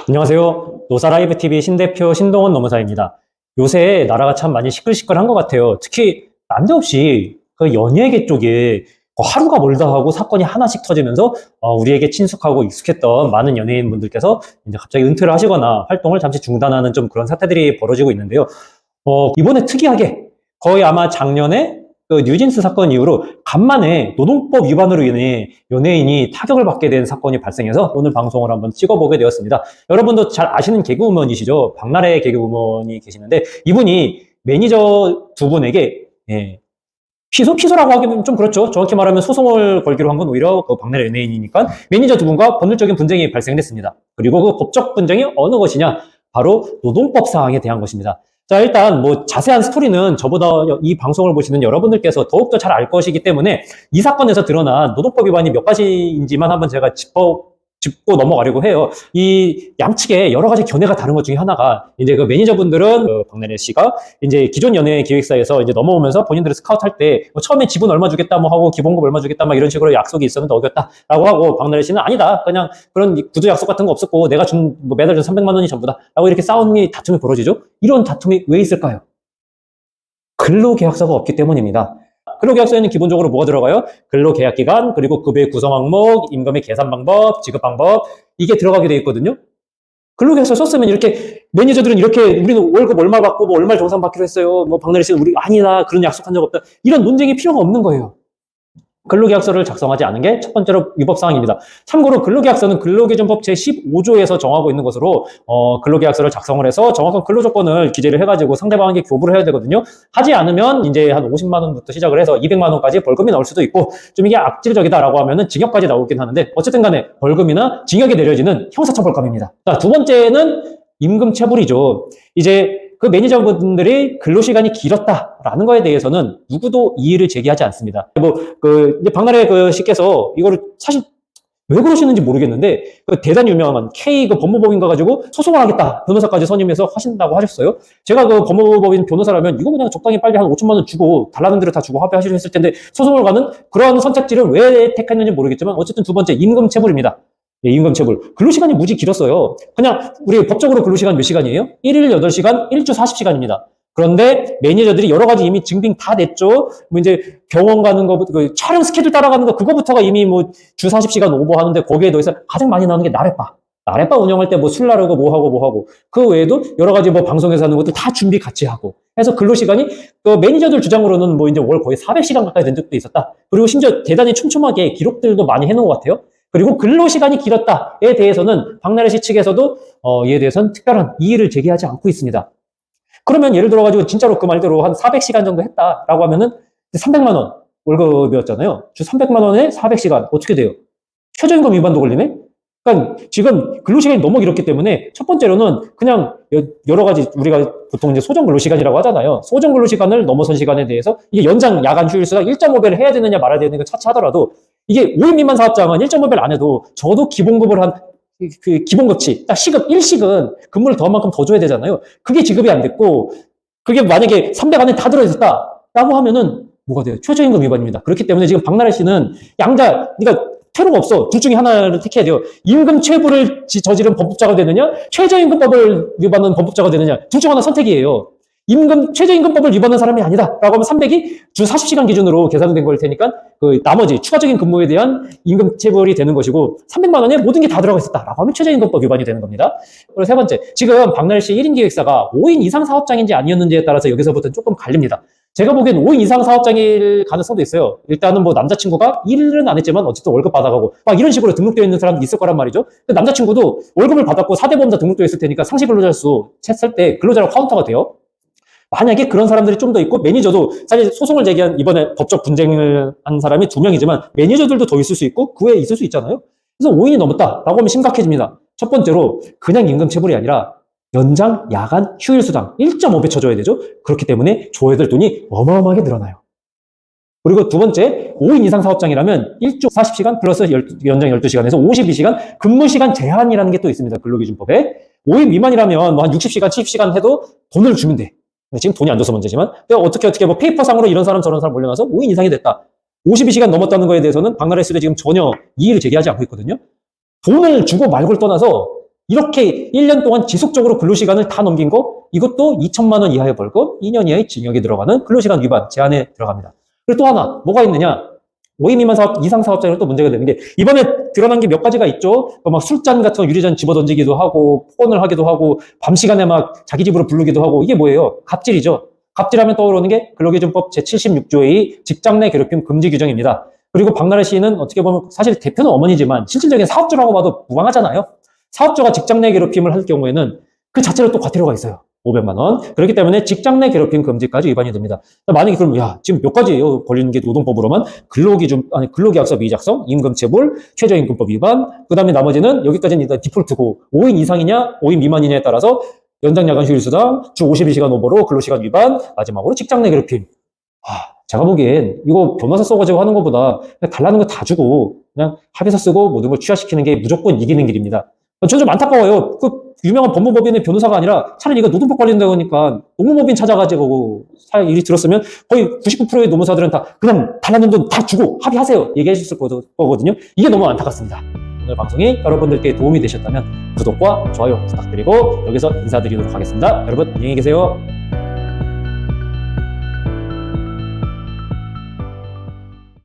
안녕하세요. 노사라이브TV 신대표 신동원 노무사입니다. 요새 나라가 참 많이 시끌시끌한 것 같아요. 특히 난데없이 그 연예계 쪽에 하루가 멀다 하고 사건이 하나씩 터지면서 우리에게 친숙하고 익숙했던 많은 연예인분들께서 이제 갑자기 은퇴를 하시거나 활동을 잠시 중단하는 좀 그런 사태들이 벌어지고 있는데요. 이번에 특이하게 거의 아마 작년에 그 뉴진스 사건 이후로 간만에 노동법 위반으로 인해 연예인이 타격을 받게 된 사건이 발생해서 오늘 방송을 한번 찍어보게 되었습니다. 여러분도 잘 아시는 개그우먼이시죠? 박나래 개그우먼이 계시는데 이분이 매니저 두 분에게 피소라고 하기는 좀 그렇죠. 정확히 말하면 소송을 걸기로 한 건 오히려 그 박나래 연예인이니까 매니저 두 분과 법률적인 분쟁이 발생됐습니다. 그리고 그 법적 분쟁이 어느 것이냐? 바로 노동법 사항에 대한 것입니다. 자, 일단 뭐 자세한 스토리는 저보다 이 방송을 보시는 여러분들께서 더욱더 잘 알 것이기 때문에 이 사건에서 드러난 노동법 위반이 몇 가지인지만 한번 제가 짚고 넘어가려고 해요. 이 양측에 여러 가지 견해가 다른 것 중에 하나가 이제 그 매니저분들은 박나래 씨가 이제 기존 연예 기획사에서 이제 넘어오면서 본인들을 스카우트할 때 뭐 처음에 지분 얼마 주겠다 뭐 하고 기본급 얼마 주겠다 막 이런 식으로 약속이 있었는데 어겼다라고 하고 박나래 씨는 아니다. 그냥 그런 구두 약속 같은 거 없었고 내가 뭐 매달 준 300만 원이 전부다. 라고 이렇게 다툼이 벌어지죠. 이런 다툼이 왜 있을까요? 근로계약서가 없기 때문입니다. 근로계약서에는 기본적으로 뭐가 들어가요? 근로계약기간, 그리고 급여의 구성 항목, 임금의 계산 방법, 지급 방법, 이게 들어가게 돼 있거든요. 근로계약서 썼으면 이렇게 매니저들은 이렇게 우리는 월급 얼마 받고 뭐 얼마 정산 받기로 했어요. 뭐 박나래 씨는 우리 아니다. 그런 약속한 적 없다. 이런 논쟁이 필요가 없는 거예요. 근로계약서를 작성하지 않은 게 첫 번째로 위법사항입니다. 참고로 근로계약서는 근로기준법 제15조에서 정하고 있는 것으로 근로계약서를 작성을 해서 정확한 근로조건을 기재를 해가지고 상대방에게 교부를 해야 되거든요. 하지 않으면 이제 한 50만 원부터 시작을 해서 200만 원까지 벌금이 나올 수도 있고 좀 이게 악질적이다라고 하면은 징역까지 나오긴 하는데 어쨌든 간에 벌금이나 징역이 내려지는 형사처벌감입니다. 자, 두 번째는 임금체불이죠. 이제 그 매니저분들이 근로시간이 길었다라는 거에 대해서는 누구도 이의를 제기하지 않습니다. 이제 박나래 씨께서 이거를 사실 왜 그러시는지 모르겠는데, 대단히 유명한 K 법무법인가 가지고 소송을 하겠다. 변호사까지 선임해서 하신다고 하셨어요. 제가 그 법무법인 변호사라면 이거 그냥 적당히 빨리 한 5천만 원 주고 달라는 대로 다 주고 합의하시려 했을 텐데 소송을 가는 그런 선택지를 왜 택했는지 모르겠지만 어쨌든 두 번째 임금체불입니다. 임금체불. 근로시간이 무지 길었어요. 그냥 우리 법적으로 근로시간 몇 시간이에요? 1일 8시간, 1주 40시간입니다. 그런데 매니저들이 여러 가지 이미 증빙 다 냈죠. 뭐 이제 병원 가는 거, 촬영 스케줄 따라가는 거, 그거부터가 이미 뭐 주 40시간 오버하는데 거기에 더해서 가장 많이 나오는 게 나래바. 나래바 운영할 때 뭐 술 나르고 뭐 하고. 그 외에도 여러 가지 뭐 방송에서 하는 것들 다 준비 같이 하고. 해서 근로시간이 그 매니저들 주장으로는 뭐 이제 월 거의 400시간 가까이 된 적도 있었다. 그리고 심지어 대단히 촘촘하게 기록들도 많이 해놓은 것 같아요. 그리고 근로시간이 길었다에 대해서는 박나래 씨 측에서도 이에 대해서는 특별한 이의를 제기하지 않고 있습니다. 그러면 예를 들어가지고 진짜로 그 말대로 한 400시간 정도 했다라고 하면은 300만 원 월급이었잖아요. 주 300만 원에 400시간 어떻게 돼요? 최저임금 위반도 걸리네? 그러니까 지금 근로시간이 너무 길었기 때문에 첫 번째로는 그냥 여러 가지 우리가 보통 이제 소정 근로시간이라고 하잖아요. 소정 근로시간을 넘어선 시간에 대해서 이게 연장 야간 휴일수가 1.5배를 해야 되느냐 말아야 되는 거 차치하더라도 이게 5인 미만 사업장은 1.5배를 안 해도 적어도 기본급을 기본급치, 딱 시급 1식은 근무를 더한 만큼 더 줘야 되잖아요. 그게 지급이 안 됐고, 그게 만약에 300 안에 다 들어있었다라고 하면은 뭐가 돼요? 최저임금 위반입니다. 그렇기 때문에 지금 박나래 씨는 그러니까 퇴로가 없어. 둘 중에 하나를 택해야 돼요. 임금체불을 저지른 범법자가 되느냐, 최저임금법을 위반한 범법자가 되느냐, 둘 중 하나 선택이에요. 최저임금법을 위반한 사람이 아니다. 라고 하면 300이 주 40시간 기준으로 계산된 걸 테니까, 나머지 추가적인 근무에 대한 임금체불이 되는 것이고, 300만 원에 모든 게 다 들어가 있었다. 라고 하면 최저임금법 위반이 되는 겁니다. 그리고 세 번째, 지금 박나래 씨 1인 기획사가 5인 이상 사업장인지 아니었는지에 따라서 여기서부터는 조금 갈립니다. 제가 보기엔 5인 이상 사업장일 가능성도 있어요. 일단은 뭐 남자친구가 일은 안 했지만 어쨌든 월급 받아가고, 막 이런 식으로 등록되어 있는 사람도 있을 거란 말이죠. 남자친구도 월급을 받았고 4대 보험자 등록되어 있을 테니까 상시 근로자수 쳤을 때 근로자로 카운터가 돼요. 만약에 그런 사람들이 좀 더 있고 매니저도 사실 소송을 제기한 이번에 법적 분쟁을 한 사람이 2명이지만 매니저들도 더 있을 수 있고 그 외에 있을 수 있잖아요. 그래서 5인이 넘었다라고 하면 심각해집니다. 첫 번째로 그냥 임금체불이 아니라 연장 야간 휴일수당 1.5배 쳐줘야 되죠. 그렇기 때문에 줘야 될 돈이 어마어마하게 늘어나요. 그리고 두 번째, 5인 이상 사업장이라면 1주 40시간 플러스 연장 12시간에서 52시간 근무시간 제한이라는 게 또 있습니다. 근로기준법에. 5인 미만이라면 뭐 한 60시간, 70시간 해도 돈을 주면 돼. 지금 돈이 안 줘서 문제지만 어떻게 뭐 페이퍼상으로 이런 사람 저런 사람 올려놔서 5인 이상이 됐다. 52시간 넘었다는 거에 대해서는 박나래 씨도 지금 전혀 이의를 제기하지 않고 있거든요. 돈을 주고 말고를 떠나서 이렇게 1년 동안 지속적으로 근로시간을 다 넘긴 거, 이것도 2천만 원 이하의 벌금, 2년 이하의 징역이 들어가는 근로시간 위반 제한에 들어갑니다. 그리고 또 하나, 뭐가 있느냐? 5인 미만 사업, 이상 사업자는 또 문제가 되는 게, 이번에 드러난 게 몇 가지가 있죠? 막 술잔 같은 거 유리잔 집어 던지기도 하고, 폭언을 하기도 하고, 밤 시간에 막 자기 집으로 부르기도 하고, 이게 뭐예요? 갑질이죠. 갑질하면 떠오르는 게 근로기준법 제76조의 직장 내 괴롭힘 금지 규정입니다. 그리고 박나래 씨는 어떻게 보면 사실 대표는 어머니지만 실질적인 사업주라고 봐도 무방하잖아요. 사업주가 직장 내 괴롭힘을 할 경우에는 그 자체로 또 과태료가 있어요. 500만 원. 그렇기 때문에 직장 내 괴롭힘 금지까지 위반이 됩니다. 만약에 그럼 지금 몇 가지예요? 걸리는 게 노동법으로만 근로계약서 미작성, 임금체불, 최저임금법 위반. 그다음에 나머지는 여기까지는 일단 디폴트고 5인 이상이냐, 5인 미만이냐에 따라서 연장 야간 휴일 수당, 주 52시간 오버로 근로시간 위반, 마지막으로 직장 내 괴롭힘. 제가 보기엔 이거 변호사 써가지고 하는 것보다 그냥 달라는 거 다 주고 그냥 합의서 쓰고 모든 걸 취하시키는 게 무조건 이기는 길입니다. 저는 좀 안타까워요. 그 유명한 법무법인의 변호사가 아니라 차라리 이거 노동법 관련되고 하니까 노무법인 찾아가지고 일이 들었으면 거의 99%의 노무사들은 다 그냥 달라는 돈 다 주고 합의하세요 얘기하셨을 거거든요. 이게 너무 안타깝습니다. 오늘 방송이 여러분들께 도움이 되셨다면 구독과 좋아요 부탁드리고 여기서 인사드리도록 하겠습니다. 여러분 안녕히 계세요.